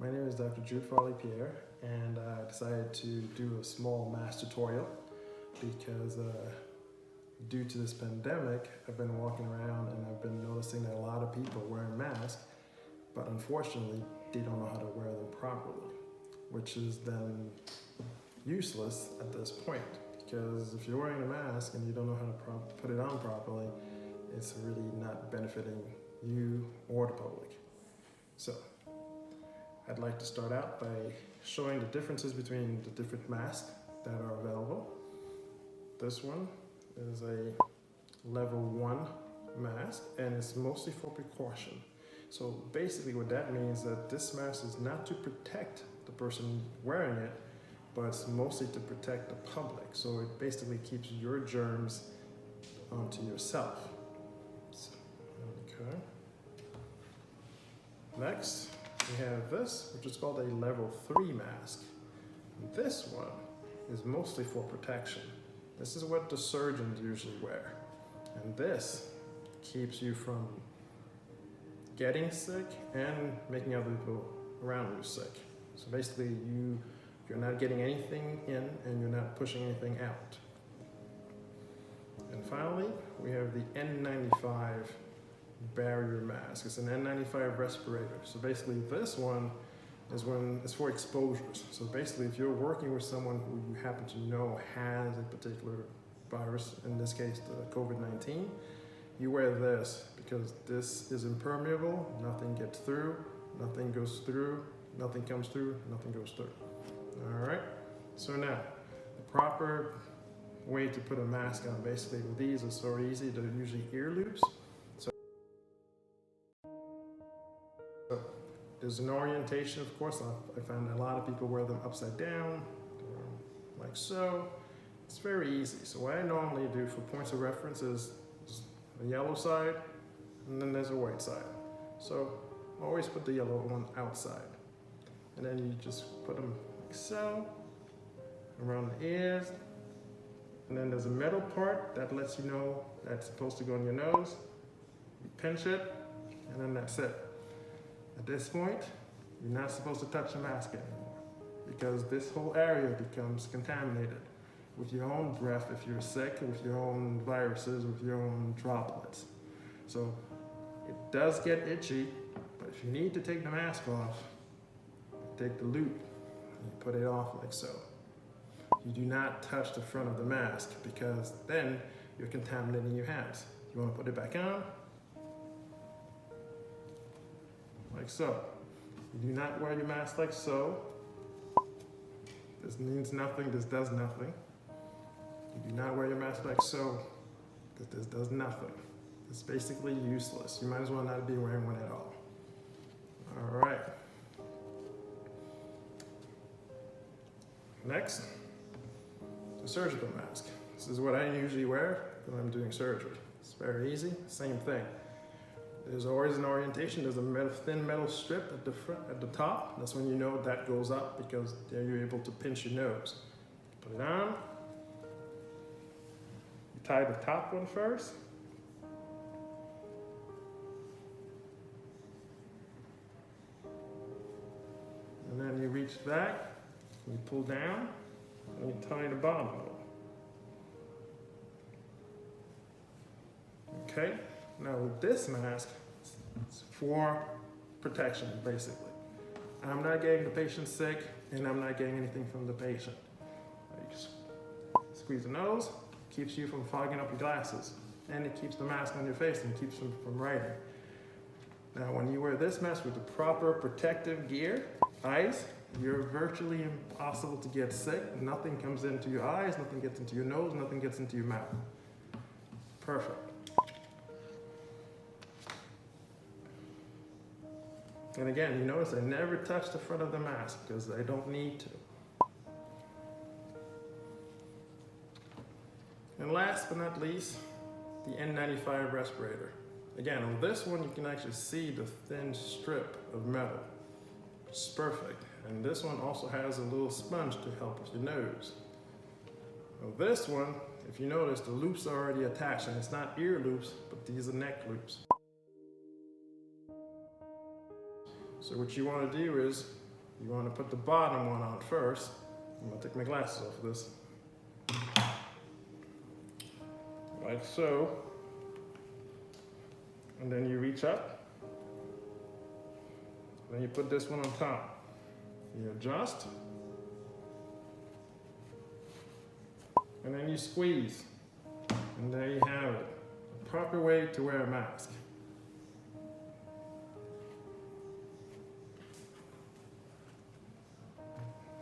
My name is Dr. Pierre, and I decided to do a small mask tutorial because due to this pandemic, I've been walking around and I've been noticing that a lot of people are wearing masks, but unfortunately, they don't know how to wear them properly, which is then useless at this point. Because if you're wearing a mask and you don't know how to put it on properly, it's really not benefiting you or the public. So, I'd like to start out by showing the differences between the different masks that are available. This one is a level 1 mask and it's mostly for precaution. So basically what that means is that this mask is not to protect the person wearing it, but it's mostly to protect the public. So it basically keeps your germs onto yourself. Okay. Next, we have this, which is called a level 3 mask. This one is mostly for protection. This is what the surgeons usually wear. And this keeps you from getting sick and making other people around you sick. So basically you're not getting anything in and you're not pushing anything out. And finally, we have the N95 barrier mask. It's an N95 respirator. So basically this one is when it's for exposures. So basically if you're working with someone who you happen to know has a particular virus, in this case the COVID-19, you wear this because this is impermeable, nothing gets through, nothing goes through, nothing comes through, nothing goes through. All right, so now the proper way to put a mask on basically with these is so easy. They're usually ear loops. So there's an orientation, of course. I found a lot of people wear them upside down, like so. It's very easy. So what I normally do for points of reference is a yellow side, and then there's a white side. So always put the yellow one outside. And then you just put them like so, around the ears. And then there's a metal part that lets you know that's supposed to go in your nose. You pinch it, and then that's it. At this point, you're not supposed to touch the mask anymore because this whole area becomes contaminated with your own breath if you're sick, with your own viruses, with your own droplets. So it does get itchy, but if you need to take the mask off, take the loop and you put it off like so. You do not touch the front of the mask because then you're contaminating your hands. You want to put it back on, like so. You do not wear your mask like so. This means nothing, this does nothing. You do not wear your mask like so, because this does nothing. It's basically useless. You might as well not be wearing one at all. All right. Next, the surgical mask. This is what I usually wear when I'm doing surgery. It's very easy, same thing. There's always an orientation. There's a thin metal strip at the front, at the top. That's when you know that goes up because there you're able to pinch your nose. Put it on. You tie the top one first. And then you reach back, you pull down, and you tie the bottom one. Okay? Now with this mask, it's for protection, basically. I'm not getting the patient sick, and I'm not getting anything from the patient. You squeeze the nose, keeps you from fogging up your glasses, and it keeps the mask on your face and keeps them from writing. Now when you wear this mask with the proper protective gear, eyes, you're virtually impossible to get sick. Nothing comes into your eyes, nothing gets into your nose, nothing gets into your mouth. Perfect. And again, you notice I never touch the front of the mask because I don't need to. And last but not least, the N95 respirator. Again, on this one, you can actually see the thin strip of metal. It's perfect. And this one also has a little sponge to help with your nose. Now this one, if you notice, the loops are already attached, and it's not ear loops, but these are neck loops. So what you want to do is You want to put the bottom one on first. I'm going to take my glasses off for this. Like so. And then you reach up. Then you put this one on top. You adjust. And then you squeeze. And there you have it. A proper way to wear a mask.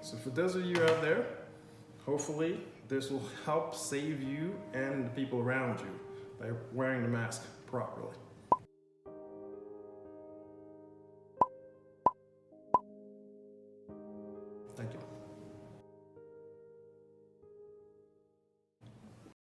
So for those of you out there, hopefully this will help save you and the people around you by wearing the mask properly.